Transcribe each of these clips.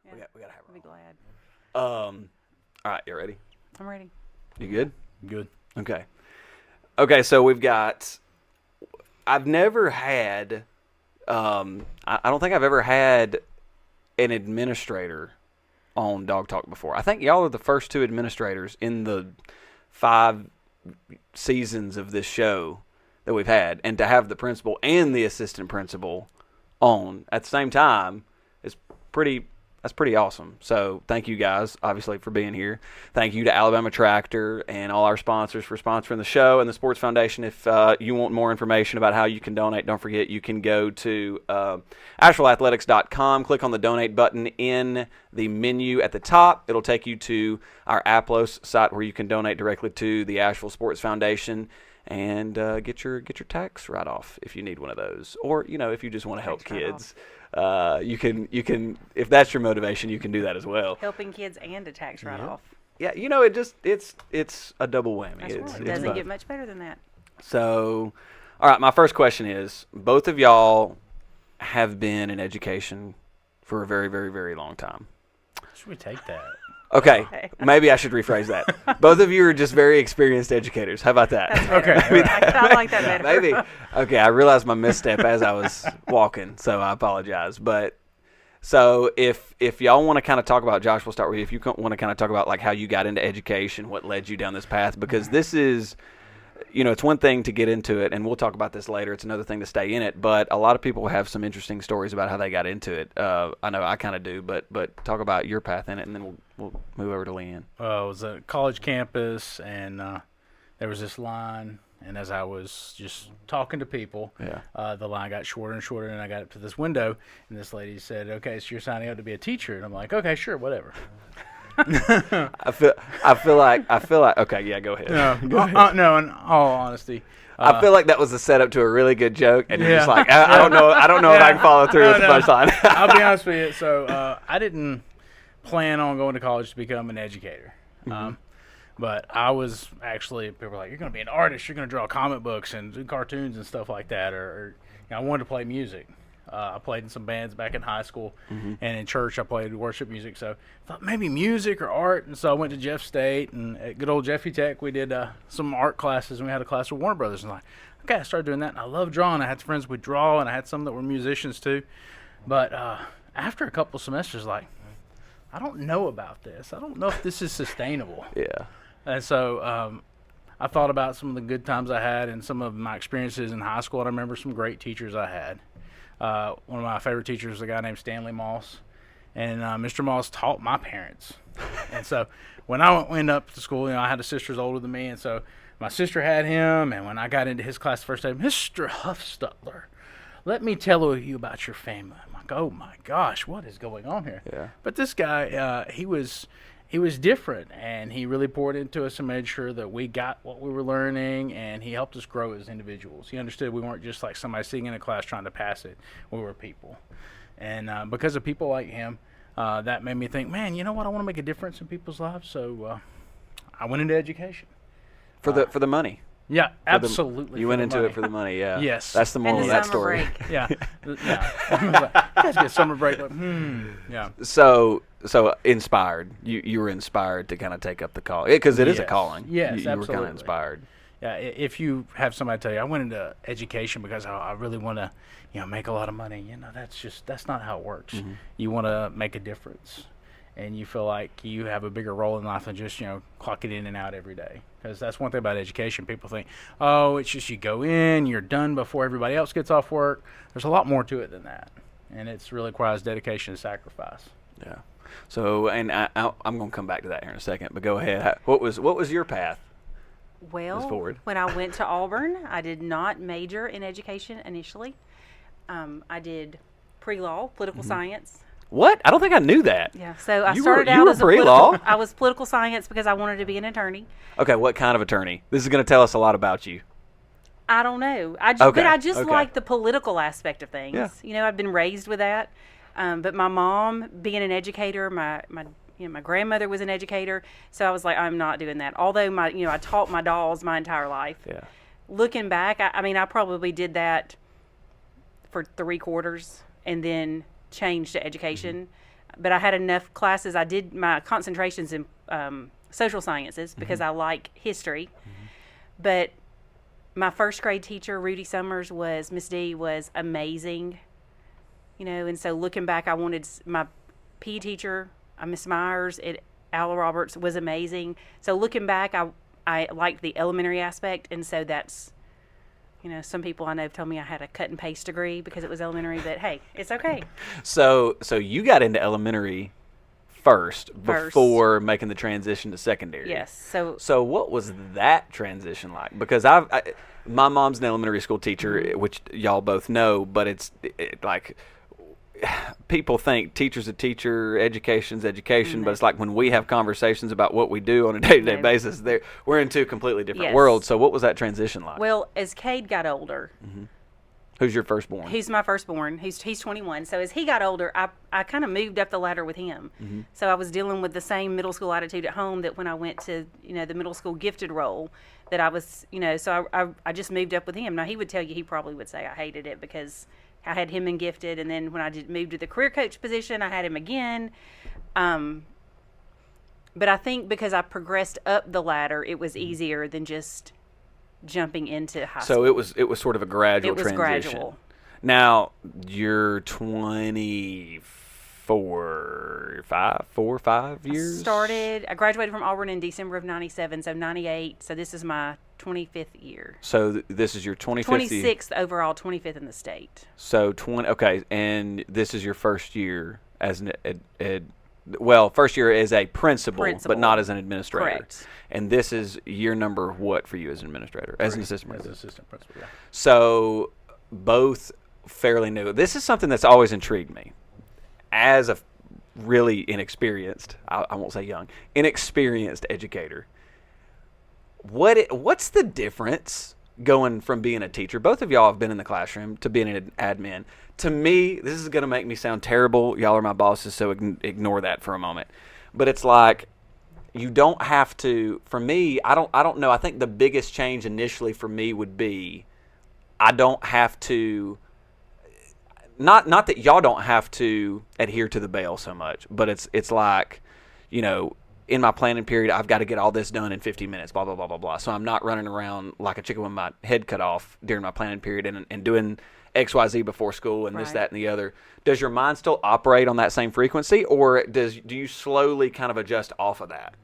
Yeah. We gotta have her. I'd be glad. All right, you ready? I'm ready. You good? Good. Okay, so we've got. I've never had. I don't think I've ever had an administrator on Dog Talk before. I think y'all are the first two administrators in the 5 seasons of this show that we've had, and to have the principal and the assistant principal on at the same time is pretty. That's pretty awesome. So thank you guys, obviously, for being here. Thank you to Alabama Tractor and all our sponsors for sponsoring the show and the Sports Foundation. If you want more information about how you can donate, don't forget you can go to AshvilleAthletics.com, click on the donate button in the menu at the top. It'll take you to our Aplos site where you can donate directly to the Ashville Sports Foundation and get your tax write-off if you need one of those. Or, if you just want to help kids. You can if that's your motivation, you can do that as well. Helping kids and a tax write-off. Yeah, it's a double whammy. That's It's right. It doesn't both. get much better than that. So, all right, my first question is, both of y'all have been in education for a very, very, very long time. Should we take that? Okay, maybe I should rephrase that. Both of you are just very experienced educators. How about that? Okay. I like that better. Maybe. Okay, I realized my misstep as I was walking, so I apologize. But so if y'all want to kind of talk about, Josh, we'll start with you. If you want to kind of talk about like how you got into education, what led you down this path, because this is, it's one thing to get into it, and we'll talk about this later. It's another thing to stay in it. But a lot of people have some interesting stories about how they got into it. I know I kind of do, but talk about your path in it, and then we'll move over to Leann. It was a college campus, and there was this line, and as I was just talking to people, the line got shorter and shorter, and I got up to this window, and this lady said, "Okay, so you're signing up to be a teacher?" And I'm like, "Okay, sure, whatever." I feel like okay, yeah, go ahead. No, in all honesty. I feel like that was a setup to a really good joke, and you're just like, I don't know if I can follow through with the punchline. I'll be honest with you. So I didn't plan on going to college to become an educator. But I was actually, people were like, "You're going to be an artist. You're going to draw comic books and do cartoons and stuff like that." Or I wanted to play music. I played in some bands back in high school, and in church I played worship music. So I thought maybe music or art, and so I went to Jeff State, and at good old Jeffy Tech we did some art classes, and we had a class with Warner Brothers. And I started doing that, and I love drawing. I had friends who would draw, and I had some that were musicians too. But after a couple semesters, I don't know about this. I don't know if this is sustainable. Yeah. And so I thought about some of the good times I had and some of my experiences in high school, and I remember some great teachers I had. One of my favorite teachers was a guy named Stanley Moss, and Mr. Moss taught my parents. And so when I went up to school, I had a sister older than me, and so my sister had him, and when I got into his class the first day, "Mr. Huffstutler, let me tell you about your family." I'm like, "Oh my gosh, what is going on here?" Yeah. But this guy, he was different, and he really poured into us and made sure that we got what we were learning, and he helped us grow as individuals. He understood we weren't just like somebody sitting in a class trying to pass it. We were people. And because of people like him, that made me think, man, you know what? I want to make a difference in people's lives. So I went into education. For the money. Yeah, absolutely. You went into it for the money, yeah. Yes. That's the moral of that story. Break. Yeah. I was like, you guys get summer break. Yeah. So inspired. You were inspired to kind of take up the call, because it is a calling. Yes, you were absolutely. kind of inspired. Yeah, if you have somebody tell you, "I went into education because I really want to, make a lot of money," that's not how it works. You want to make a difference, and you feel like you have a bigger role in life than just clocking in and out every day. Because that's one thing about education. People think, "Oh, it's just you go in, you're done before everybody else gets off work." There's a lot more to it than that, and it really requires dedication and sacrifice. Yeah. So, and I'm going to come back to that here in a second, but go ahead. What was your path? Well, when I went to Auburn, I did not major in education initially. I did pre-law, political science. What? I don't think I knew that. Yeah, so I You started were out as pre-law? I was political science because I wanted to be an attorney. Okay, what kind of attorney? This is going to tell us a lot about you. I don't know. Okay, But I just okay. like the political aspect of things. Yeah. I've been raised with that. But my mom, being an educator, my grandmother was an educator, so I was like, I'm not doing that. Although I taught my dolls my entire life. Yeah. Looking back, I probably did that for 3 quarters and then changed to education. but I had enough classes. I did my concentrations in social sciences because I like history. But my first grade teacher, Rudy Summers, Miss D, was amazing. And so looking back, I wanted my PE teacher, Miss Myers at Al Roberts, was amazing. So looking back, I liked the elementary aspect, and so that's, some people I know have told me I had a cut and paste degree because it was elementary, but hey, it's okay. So you got into elementary first before making the transition to secondary. Yes. So what was that transition like? Because my mom's an elementary school teacher, which y'all both know, but it's like people think teacher's a teacher, education's education, but it's like when we have conversations about what we do on a day-to-day basis, we're in two completely different worlds. So what was that transition like? Well, as Cade got older, Who's your firstborn? He's my firstborn. He's 21. So as he got older, I kind of moved up the ladder with him. So I was dealing with the same middle school attitude at home that when I went to, the middle school gifted role that I was, so I just moved up with him. Now he would tell you, he probably would say I hated it because I had him in gifted, and then when I moved to the career coach position, I had him again. But I think because I progressed up the ladder, it was easier than just jumping into high school. So it was sort of a gradual transition. Gradual. Now you're 5 years. I graduated from Auburn in December of '97, so '98. So this is my 25th year. So this is your 25th 26th overall, 25th in the state. So okay, and this is your first year as an first year as a principal, but not as an administrator. Correct. And this is year number what for you as an administrator? As an assistant principal? As an assistant principal, yeah. So both fairly new. This is something that's always intrigued me. As a really inexperienced, I won't say young, inexperienced educator, what's the difference going from being a teacher? Both of y'all have been in the classroom to being an admin. To me, this is going to make me sound terrible. Y'all are my bosses, so ignore that for a moment. But it's like you don't have to. For me, I don't know. I think the biggest change initially for me would be I don't have to. Not that y'all don't have to adhere to the bell so much, but it's like, in my planning period, I've got to get all this done in 50 minutes, blah, blah, blah, blah, blah. So I'm not running around like a chicken with my head cut off during my planning period and doing XYZ before school and this, that, and the other. Does your mind still operate on that same frequency, or do you slowly kind of adjust off of that?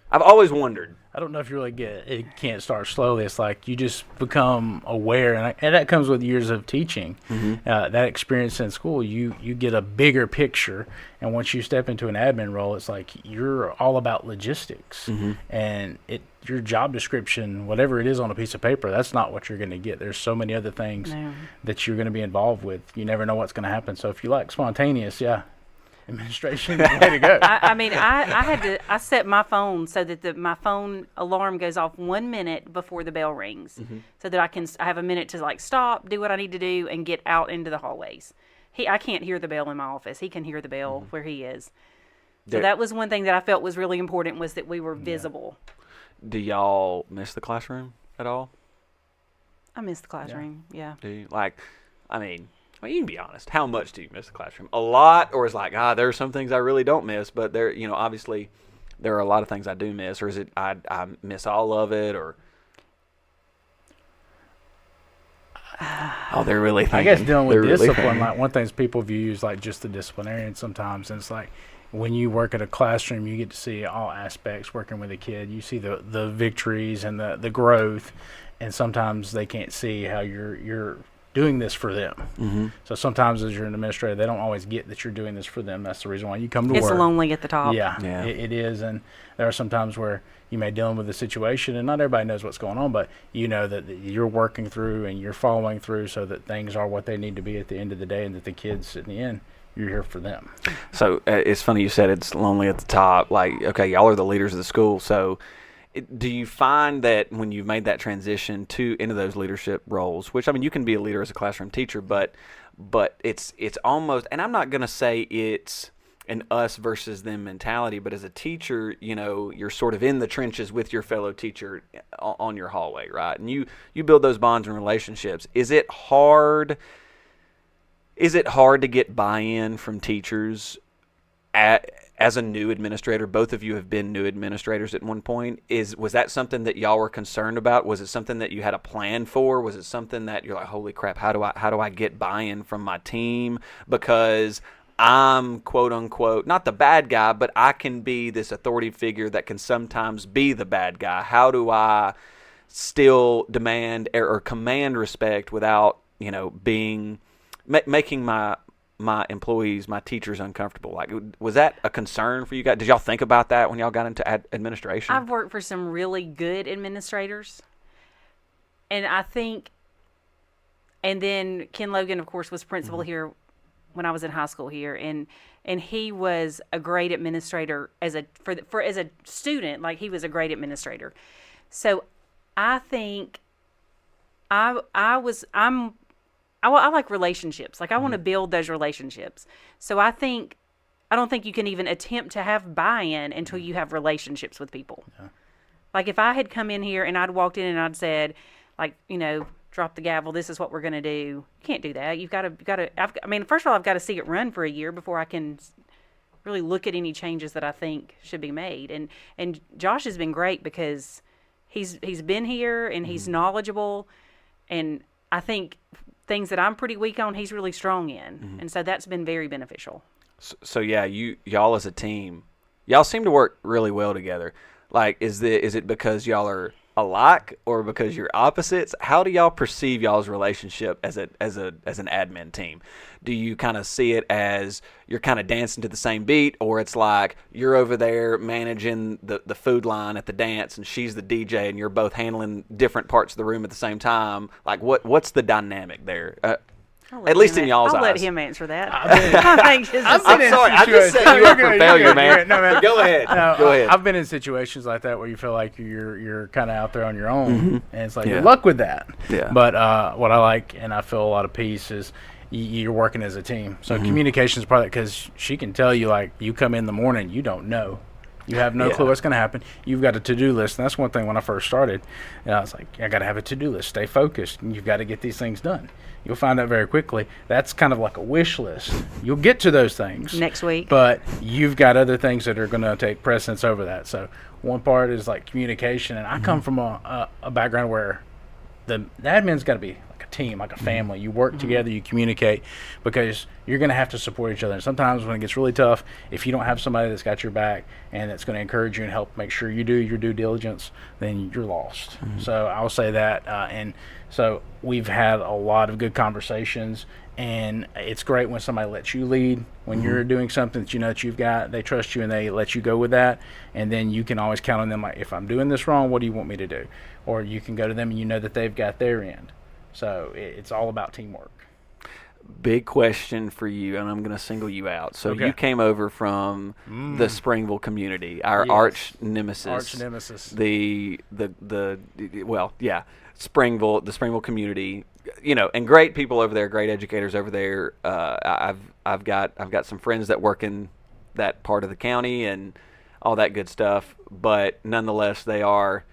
I've always wondered. I don't know if you really get it. It can't start slowly. It's like you just become aware, and that comes with years of teaching. That experience in school, you get a bigger picture, and once you step into an admin role, it's like you're all about logistics, and your job description, whatever it is on a piece of paper, that's not what you're going to get. There's so many other things that you're going to be involved with. You never know what's going to happen. So if you like spontaneous, administration is the way to go. I set my phone so that my phone alarm goes off 1 minute before the bell rings, so that I have a minute to stop, do what I need to do, and get out into the hallways. I can't hear the bell in my office. He can hear the bell where he is. So that was one thing that I felt was really important, was that we were visible. Do y'all miss the classroom at all? I miss the classroom, yeah. Do you? Well, you can be honest. How much do you miss the classroom? A lot, or is it like, there are some things I really don't miss, but there, obviously there are a lot of things I do miss, or is it I miss all of it, or? They're really thinking. I guess dealing with discipline, like one thing people view is like just the disciplinarian sometimes, and it's like when you work at a classroom, you get to see all aspects working with a kid. You see the victories and the growth, and sometimes they can't see how you're doing this for them. So sometimes as you're an administrator, they don't always get that you're doing this for them. That's the reason why you come to work. It's lonely at the top. Yeah. It is. And there are some times where you may deal with a situation and not everybody knows what's going on, but you know that you're working through and you're following through so that things are what they need to be at the end of the day, and that the kids in the end, you're here for them. So it's funny you said it's lonely at the top. Like, okay, y'all are the leaders of the school, so do you find that when you've made that transition into those leadership roles, which, you can be a leader as a classroom teacher, but it's almost, and I'm not going to say it's an us versus them mentality, but as a teacher, you're sort of in the trenches with your fellow teacher on your hallway, right? And you build those bonds and relationships. Is it hard to get buy-in from teachers as a new administrator, both of you have been new administrators at one point. Was that something that y'all were concerned about? Was it something that you had a plan for? Was it something that you're like, holy crap, how do I get buy-in from my team? Because I'm quote unquote not the bad guy, but I can be this authority figure that can sometimes be the bad guy. How do I still demand or command respect without, being making my employees, my teachers uncomfortable? Like, was that a concern for you guys? Did y'all think about that when y'all got into administration? I've worked for some really good administrators, and I think, and then Ken Logan, of course, was principal here when I was in high school here, and he was a great administrator as a student. Like, he was a great administrator. So I think I like relationships. Like, I want to build those relationships. So I don't think you can even attempt to have buy-in until you have relationships with people. Yeah. Like, if I had come in here and I'd walked in and I'd said, like, drop the gavel, this is what we're going to do. You can't do that. You've got to, first of all, I've got to see it run for a year before I can really look at any changes that I think should be made. And Josh has been great because he's been here and he's knowledgeable, and I think things that I'm pretty weak on, he's really strong in. And so that's been very beneficial. So yeah, y'all as a team, y'all seem to work really well together. Like, is it because y'all are alike or because you're opposites? How do y'all perceive y'all's relationship as an admin team? Do you kind of see it as you're kind of dancing to the same beat, or it's like you're over there managing the food line at the dance and she's the DJ and you're both handling different parts of the room at the same time? Like, what's the dynamic there? At least in y'all's eyes. I'll let him answer that. I'm sorry. I just set you up for failure, man. No, man. Go ahead. Go ahead. I've been in situations like that where you feel like you're kind of out there on your own, and it's like, good luck with that. Yeah. But what I like, and I feel a lot of peace, is you're working as a team. So communication is part of it, because she can tell you, like, you come in the morning, you don't know. You have no clue what's going to happen. You've got a to-do list. And that's one thing when I first started. I was like, I got to have a to-do list. Stay focused. And you've got to get these things done. You'll find out very quickly. That's kind of like a wish list. You'll get to those things next week. But you've got other things that are going to take precedence over that. So one part is like communication. And I come from a background where the admin's got to be like a team, like a family. You work together, you communicate, because you're going to have to support each other. And sometimes when it gets really tough, if you don't have somebody that's got your back and that's going to encourage you and help make sure you do your due diligence, then you're lost. So I'll say that. And so we've had a lot of good conversations, and it's great when somebody lets you lead. When you're doing something that you know that you've got, they trust you and they let you go with that. And then you can always count on them, like, if I'm doing this wrong, what do you want me to do? Or you can go to them and you know that they've got their end. So it's all about teamwork. Big question for you, and I'm going to single you out. So you came over from the Springville community, our arch nemesis. Arch nemesis. The Springville community, and great people over there, great educators over there. I've got some friends that work in that part of the county and all that good stuff, but nonetheless, they are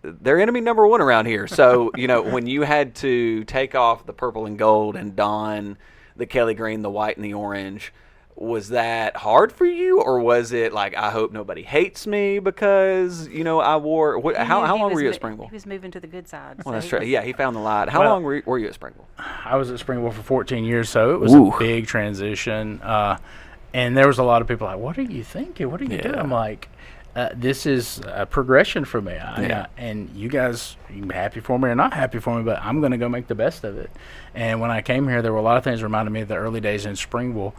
they're enemy number one around here. So, when you had to take off the purple and gold and don the Kelly green, the white and the orange, was that hard for you, or was it like, I hope nobody hates me because, I wore, how long were you at Springville? He was moving to the good side. Well, that's true. Yeah, he found the light. How long were you at Springville? I was at Springville for 14 years, so it was a big transition. And there was a lot of people like, what are you thinking? What are you doing? I'm like, this is a progression for me. And you guys, you can be happy for me or not happy for me, but I'm going to go make the best of it. And when I came here, there were a lot of things that reminded me of the early days in Springville.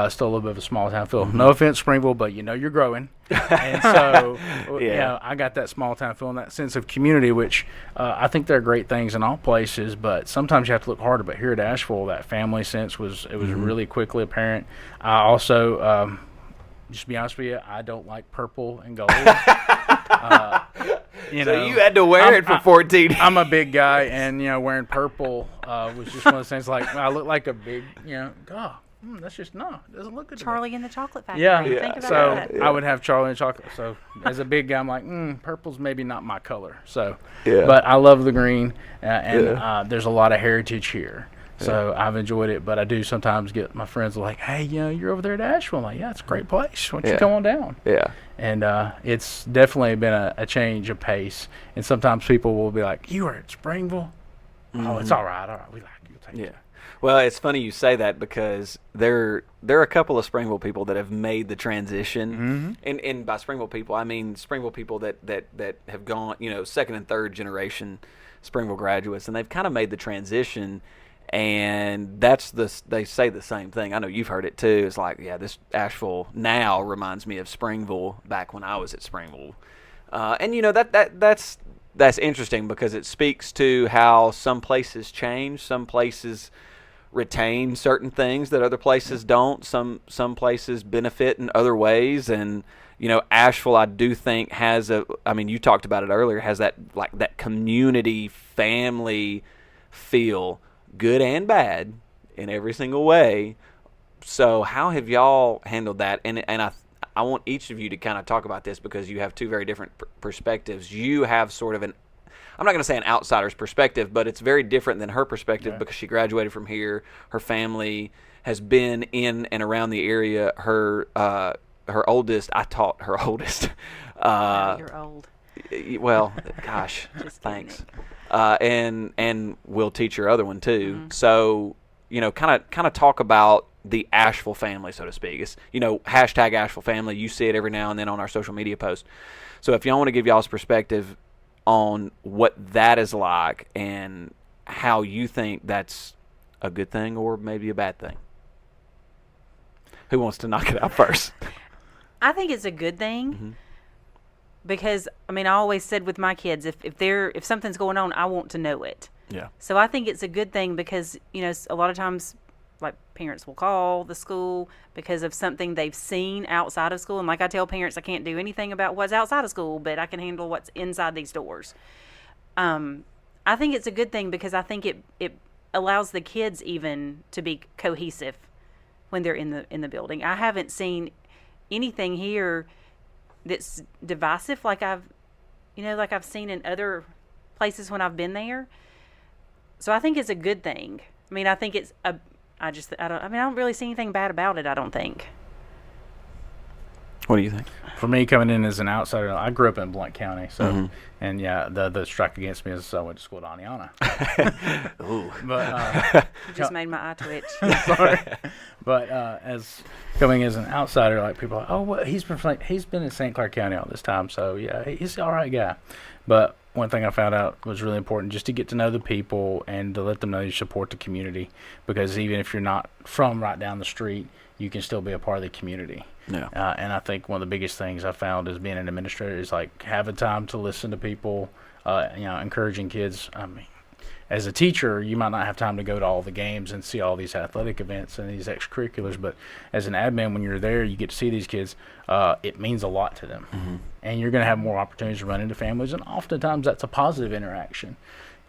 Still a little bit of a small town feel. No offense, Springville, but you're growing. And so, I got that small town feel and that sense of community, which I think there are great things in all places, but sometimes you have to look harder. But here at Asheville, that family sense was really quickly apparent. I also, just to be honest with you, I don't like purple and gold. So you had to wear it for 14 I'm a big guy, and, wearing purple was just one of those things, like, I look like a big, God, that's just, no, it doesn't look good. Charlie in the Chocolate Factory. Yeah. Think about So that. I would have Charlie in chocolate. So as a big guy, I'm like, purple's maybe not my color. So, but I love the green, and there's a lot of heritage here. So I've enjoyed it, but I do sometimes get my friends like, hey, you're over there at Asheville. I'm like, yeah, it's a great place. Why don't you come on down? Yeah. And it's definitely been a change of pace. And sometimes people will be like, you were at Springville? Oh, it's all right. We like you. Take it. Well, it's funny you say that because there are a couple of Springville people that have made the transition. And by Springville people, I mean Springville people that have gone, second and third generation Springville graduates, and they've kind of made the transition. And they say the same thing. I know you've heard it too. It's like, yeah, this Asheville now reminds me of Springville back when I was at Springville. And that's interesting because it speaks to how some places change, some places retain certain things that other places don't. Some places benefit in other ways, and Asheville, I do think has you talked about it earlier, has that community family feel, good and bad in every single way. So how have y'all handled that? And I want each of you to kind of talk about this because you have two very different perspectives. You have sort of I'm not going to say an outsider's perspective, but it's very different than her perspective because she graduated from here. Her family has been in and around the area. Her oldest, I taught her oldest. You're old. Well, gosh, thanks. And we'll teach her other one too. So, kind of talk about the Asheville family, so to speak. It's, hashtag Asheville family. You see it every now and then on our social media posts. So if y'all want to give y'all's perspective on what that is like and how you think that's a good thing or maybe a bad thing. Who wants to knock it out first? I think it's a good thing because, I always said with my kids, if something's going on, I want to know it. Yeah. So I think it's a good thing because, a lot of times, like, parents will call the school because of something they've seen outside of school. And like I tell parents, I can't do anything about what's outside of school, but I can handle what's inside these doors. I think it's a good thing because I think it allows the kids even to be cohesive when they're in the building. I haven't seen anything here that's divisive like I've seen in other places when I've been there. So I think it's a good thing. I think it's I don't really see anything bad about it, I don't think. What do you think? For me, coming in as an outsider, I grew up in Blount County, so and the strike against me is I went to school at Aniana. Ooh. But You just made my eye twitch. sorry. But as coming as an outsider, like people are like, oh, well, he's been in St. Clair County all this time, so yeah, he's an all right guy. But one thing I found out was really important, just to get to know the people and to let them know you support the community, because even if you're not from right down the street, you can still be a part of the community. Yeah. And I think one of the biggest things I found as being an administrator is like having time to listen to people, encouraging kids. As a teacher, you might not have time to go to all the games and see all these athletic events and these extracurriculars, but as an admin, when you're there, you get to see these kids. It means a lot to them. And you're going to have more opportunities to run into families, and oftentimes that's a positive interaction.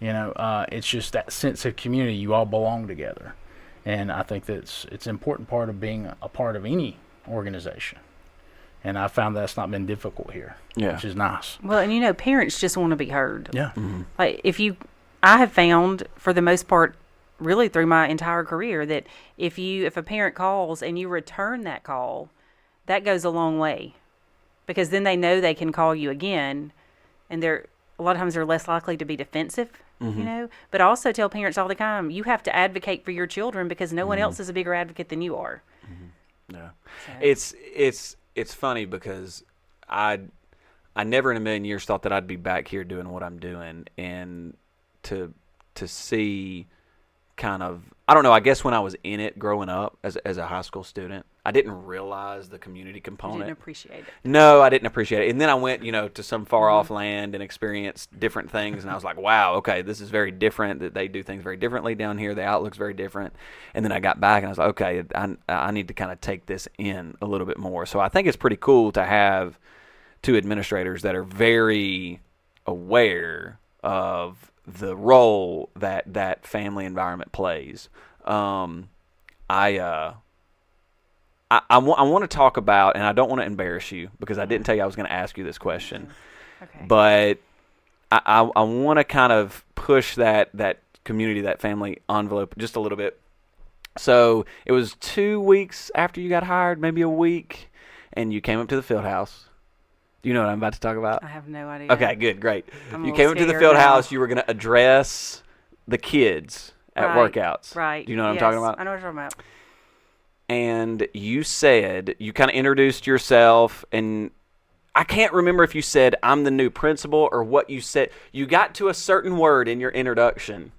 It's just that sense of community. You all belong together. And I think that's it's an important part of being a part of any organization. And I found that's not been difficult here, which is nice. Well, and parents just want to be heard. Yeah. Like I have found for the most part, really through my entire career, that if a parent calls and you return that call, that goes a long way, because then they know they can call you again, and a lot of times they're less likely to be defensive. But I also tell parents all the time, you have to advocate for your children because no one else is a bigger advocate than you are. Yeah. So. It's funny because I never in a million years thought that I'd be back here doing what I'm doing, and to see kind of, I don't know, I guess when I was in it growing up as a high school student, I didn't realize the community component. You didn't appreciate it. No, I didn't appreciate it. And then I went, to some far off land and experienced different things, and I was like, wow, okay, this is very different, that they do things very differently down here. The outlook's very different. And then I got back and I was like, okay, I need to kind of take this in a little bit more. So I think it's pretty cool to have two administrators that are very aware of the role that family environment plays. I want to talk about, and I don't want to embarrass you because I didn't tell you I was going to ask you this question. Okay. But I want to kind of push that community, that family envelope just a little bit. So it was 2 weeks after you got hired, maybe a week, and you came up to the field house. Do you know what I'm about to talk about? I have no idea. Okay, good, great. I'm You a came little up to the scared field now. house. You were going to address the kids at workouts. Right. Do you know what I'm Yes, talking about? I know what you're talking about. And you said, you kind of introduced yourself, and I can't remember if you said, I'm the new principal, or what you said. You got to a certain word in your introduction,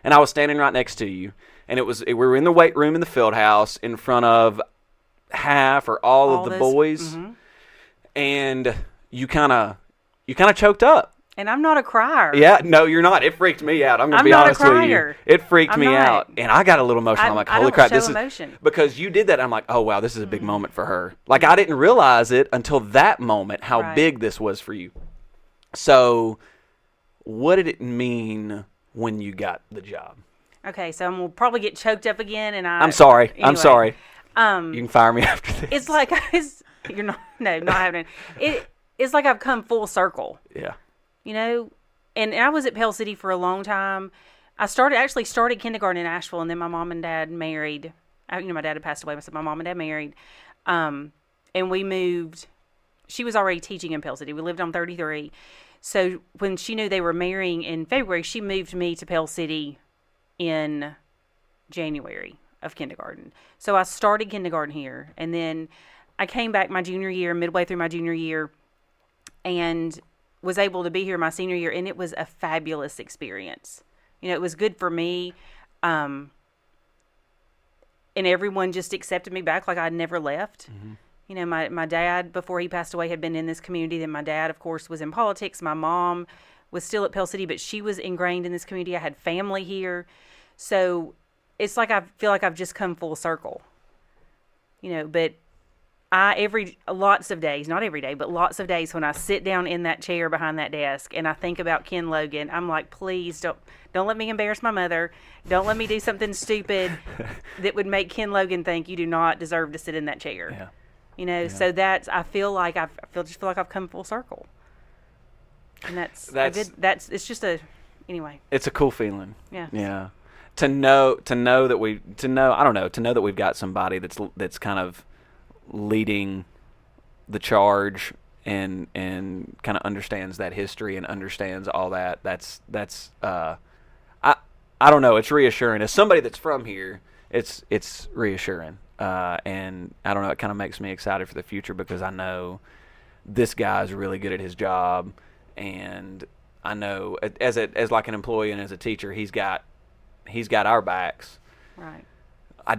and I was standing right next to you, and we were in the weight room in the field house in front of half or all of the those- boys, and you kind of choked up. And I'm not a crier. Yeah, no, you're not. It freaked me out. I'm going to be not a honest with you. crier. It freaked I'm me not. out. And I got a little emotional. I'm like, I holy don't crap, show this is emotion. because you did that. I'm like, oh wow, this is a big moment for her. Like I didn't realize it until that moment how Right. big this was for you. So, what did it mean when you got the job? Okay, so I'm gonna probably get choked up again, and I'm sorry. I'm anyway. sorry. You can fire me after this. It's like you're not happening. It's like I've come full circle. Yeah. You know, and I was at Pell City for a long time. I started kindergarten in Asheville, and then my mom and dad married. My dad had passed away, so my mom and dad married, and we moved. She was already teaching in Pell City. We lived on 33. So when she knew they were marrying in February, she moved me to Pell City in January of kindergarten. So I started kindergarten here, and then I came back my junior year, midway through my junior year, and was able to be here my senior year, and it was a fabulous experience. You know, it was good for me, and everyone just accepted me back like I'd never left. Mm-hmm. You know, my dad, before he passed away, had been in this community. Then my dad, of course, was in politics. My mom was still at Pell City, but she was ingrained in this community. I had family here. So it's like I feel like I've just come full circle. You know, but lots of days, not every day, but lots of days when I sit down in that chair behind that desk and I think about Ken Logan, I'm like, please don't let me embarrass my mother. Don't let me do something stupid that would make Ken Logan think you do not deserve to sit in that chair. Yeah. You know, Yeah. so I feel like I've come full circle. And it's just anyway. It's a cool feeling. Yeah. Yeah. To know that we've got somebody that's kind of leading the charge and kind of understands that history and understands all that. That's I don't know. It's reassuring. As somebody that's from here, it's reassuring. And I don't know. It kind of makes me excited for the future because I know this guy's really good at his job, and I know as like an employee and as a teacher, he's got our backs. Right. I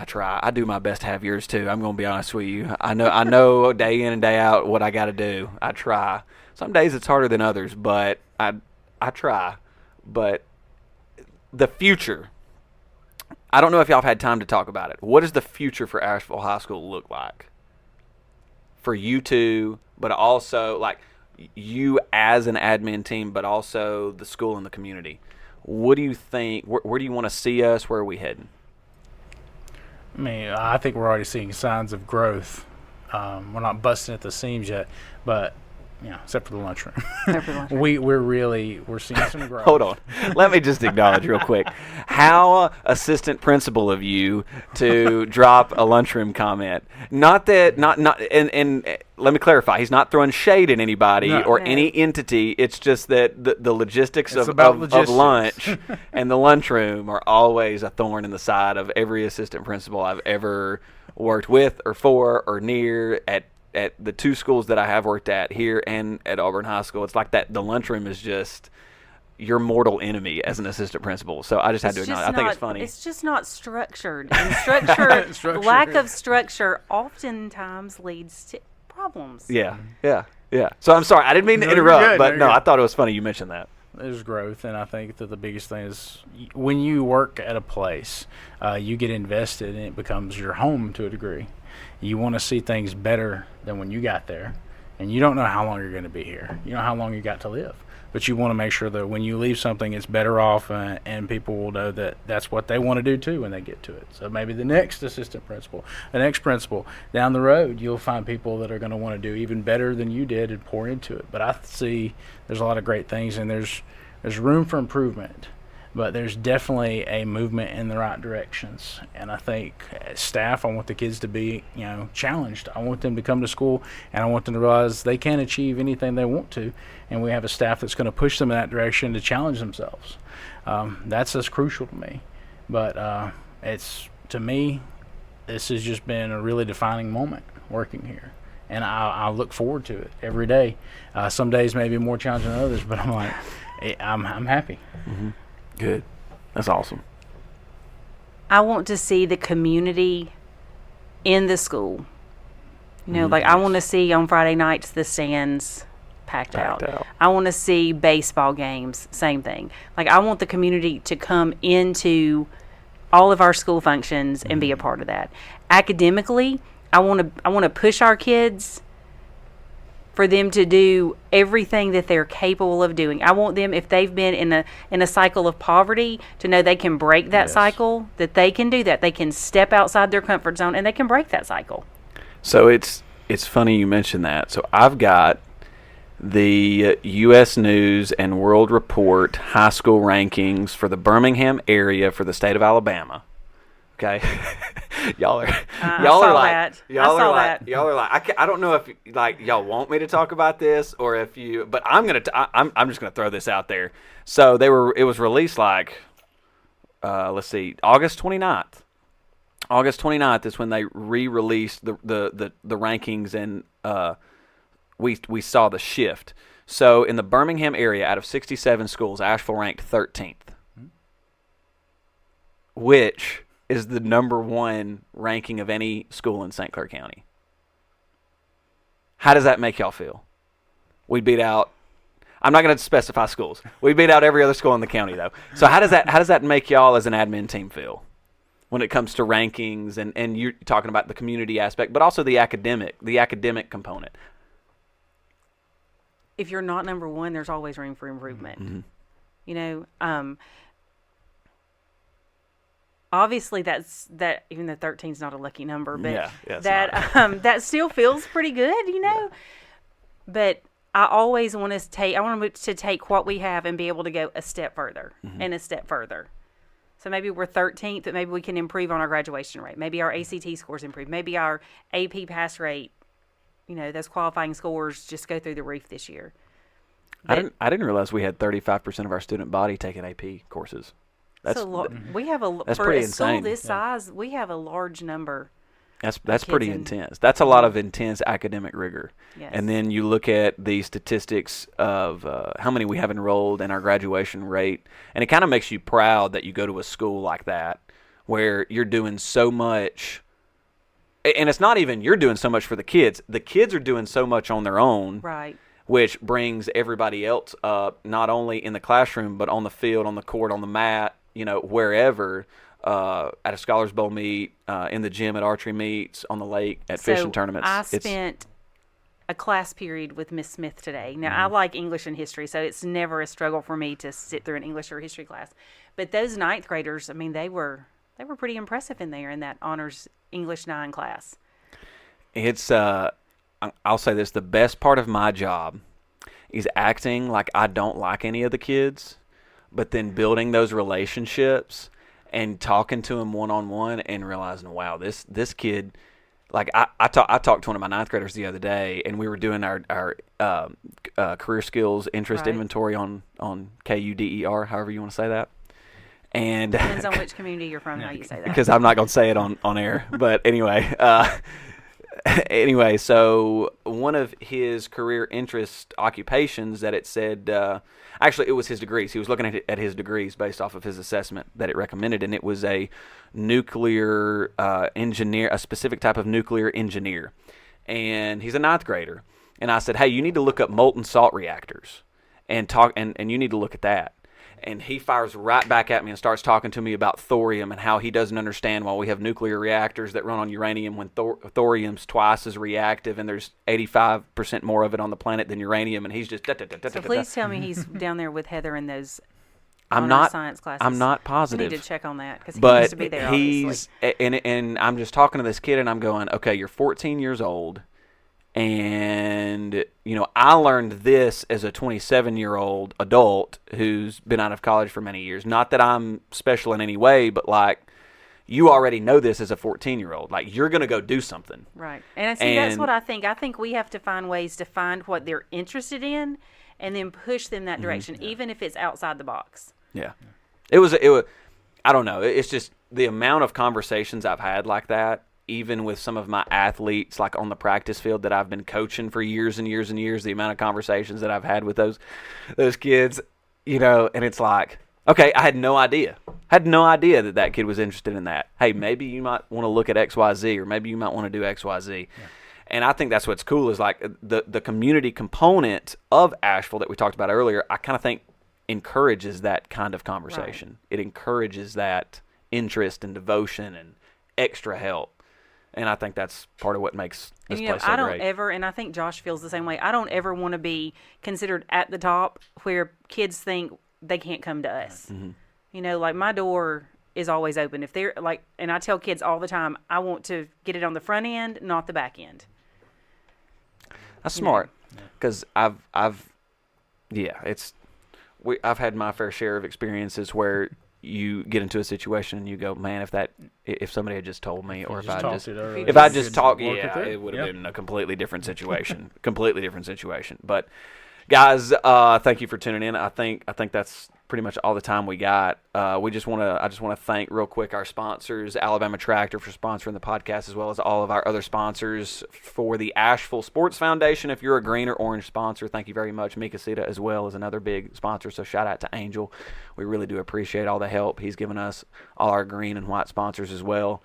try. I do my best to have yours too. I'm going to be honest with you. I know day in and day out what I got to do. I try. Some days it's harder than others, but I try. But the future, I don't know if y'all have had time to talk about it. What does the future for Ashville High School look like? For you two, but also like you as an admin team, but also the school and the community. What do you think? Where do you want to see us? Where are we heading? I mean, I think we're already seeing signs of growth. We're not busting at the seams yet, but except for the lunchroom. We're seeing some growth. Hold on. Let me just acknowledge real quick. How assistant principal of you to drop a lunchroom comment. Not and let me clarify. He's not throwing shade at anybody or any entity. It's just that the logistics of lunch and the lunchroom are always a thorn in the side of every assistant principal I've ever worked with or for or near at the two schools that I have worked at here and at Auburn High School. It's like that the lunchroom is just your mortal enemy as an assistant principal. So I just had to acknowledge. I think it's funny. It's just not structured. And lack of structure oftentimes leads to problems. Yeah. So I'm sorry. I didn't mean to interrupt, but I thought it was funny you mentioned that. There's growth, and I think that the biggest thing is when you work at a place, you get invested, and it becomes your home to a degree. You want to see things better than when you got there, and you don't know how long you're going to be here. You know how long you got to live, but you want to make sure that when you leave something, it's better off, and people will know that that's what they want to do too when they get to it. So maybe the next assistant principal, the next principal down the road, you'll find people that are going to want to do even better than you did and pour into it. But I see there's a lot of great things, and there's room for improvement. but there's definitely a movement in the right directions. And I think as staff, I want the kids to be, challenged. I want them to come to school, and I want them to realize they can achieve anything they want to. And we have a staff that's going to push them in that direction to challenge themselves. That's as crucial to me. But to me, this has just been a really defining moment working here. And I look forward to it every day. Some days may be more challenging than others, but I'm like, I'm happy. Mm-hmm. Good. That's awesome. I want to see the community in the school. I want to see on Friday nights the stands packed out. I want to see baseball games, same thing. I want the community to come into all of our school functions and be a part of that. Academically, I want to push our kids for them to do everything that they're capable of doing. I want them, if they've been in a cycle of poverty, to know they can break that cycle, that they can do that. They can step outside their comfort zone and they can break that cycle. So it's funny you mentioned that. So I've got the U.S. News and World Report high school rankings for the Birmingham area for the state of Alabama. Okay, y'all are like, I don't know if y'all want me to talk about this or if you, but I'm just gonna throw this out there. So it was released let's see, August 29th. August 29th is when they re-released the rankings, and we saw the shift. So in the Birmingham area, out of 67 schools, Asheville ranked 13th, which is the number one ranking of any school in St. Clair County. How does that make y'all feel? We beat out, I'm not going to specify schools. We beat out every other school in the county, though. So how does that make y'all as an admin team feel when it comes to rankings and you're talking about the community aspect, but also the academic component? If you're not number one, there's always room for improvement. Mm-hmm. Obviously, that even though 13 is not a lucky number, but that still feels pretty good, Yeah. But I always want to take what we have and be able to go a step further and a step further. So maybe we're 13th, but maybe we can improve on our graduation rate. Maybe our ACT scores improve. Maybe our AP pass rate, those qualifying scores just go through the roof this year. But I didn't realize we had 35% of our student body taking AP courses. That's we have that's for pretty a insane. School this size, we have a large number. That's pretty intense. That's a lot of intense academic rigor. Yes. And then you look at the statistics of how many we have enrolled and our graduation rate, and it kind of makes you proud that you go to a school like that where you're doing so much. And it's not even you're doing so much for the kids. The kids are doing so much on their own. Right. Which brings everybody else up, not only in the classroom, but on the field, on the court, on the mat, wherever, at a Scholars Bowl meet, in the gym at archery meets, on the lake, at fishing tournaments. I spent a class period with Miss Smith today. Now, I like English and history, so it's never a struggle for me to sit through an English or history class. But those ninth graders, they were pretty impressive in there in that honors English 9 class. It's, I'll say this, the best part of my job is acting like I don't like any of the kids, but then building those relationships and talking to them one-on-one and realizing, wow, this kid, I talked to one of my ninth graders the other day, and we were doing our career skills interest inventory on KUDER, however you want to say that. And depends on which community you're from, how you say that. Because I'm not going to say it on air. But anyway, so one of his career interest occupations that it said, actually it was his degrees. He was looking at his degrees based off of his assessment that it recommended, and it was a nuclear engineer, a specific type of nuclear engineer. And he's a ninth grader. And I said, hey, you need to look up molten salt reactors and you need to look at that. And he fires right back at me and starts talking to me about thorium and how he doesn't understand why we have nuclear reactors that run on uranium when thorium's twice as reactive and there's 85% more of it on the planet than uranium. And he's just... So please tell me he's down there with Heather in those science classes. I'm not positive. I need to check on that because he used to be there, obviously. And I'm just talking to this kid and I'm going, okay, you're 14 years old And, I learned this as a 27-year-old adult who's been out of college for many years. Not that I'm special in any way, but, you already know this as a 14-year-old. You're going to go do something. Right. And I see that's what I think. I think we have to find ways to find what they're interested in and then push them that direction, even if it's outside the box. Yeah. It was I don't know. It's just the amount of conversations I've had like that, even with some of my athletes, on the practice field that I've been coaching for years and years and years, the amount of conversations that I've had with those kids, and it's okay, I had no idea. That kid was interested in that. Hey, maybe you might want to look at XYZ, or maybe you might want to do XYZ. Yeah. And I think that's what's cool is the community component of Asheville that we talked about earlier, I kind of think encourages that kind of conversation. Right. It encourages that interest and devotion and extra help. And I think that's part of what makes this place so great. I don't ever, and I think Josh feels the same way, I don't ever want to be considered at the top where kids think they can't come to us. Mm-hmm. My door is always open. If they're and I tell kids all the time, I want to get it on the front end, not the back end. That's smart, because I've had my fair share of experiences where you get into a situation and you go, man, if somebody had just told me, or if I just talked, it would have been a completely different situation. But guys, thank you for tuning in. I think that's pretty much all the time we got. I just want to thank real quick our sponsors, Alabama Tractor, for sponsoring the podcast, as well as all of our other sponsors for the Asheville Sports Foundation. If you're a green or orange sponsor, thank you very much. Mika Sita as well is another big sponsor, so shout out to Angel. We really do appreciate all the help he's given us, all our green and white sponsors as well.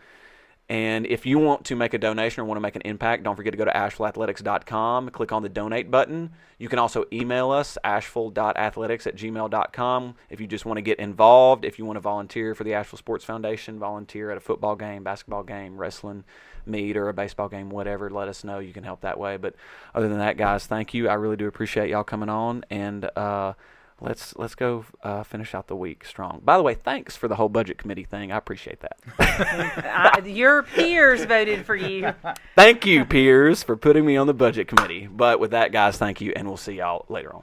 And if you want to make a donation or want to make an impact, don't forget to go to ashevilleathletics.com, click on the donate button. You can also email us, asheville.athletics@gmail.com. If you just want to get involved, if you want to volunteer for the Asheville Sports Foundation, volunteer at a football game, basketball game, wrestling meet, or a baseball game, whatever, let us know. You can help that way. But other than that, guys, thank you. I really do appreciate y'all coming on. And let's go finish out the week strong. By the way, thanks for the whole budget committee thing. I appreciate that. Your peers voted for you. Thank you, peers, for putting me on the budget committee. But with that, guys, thank you, and we'll see y'all later on.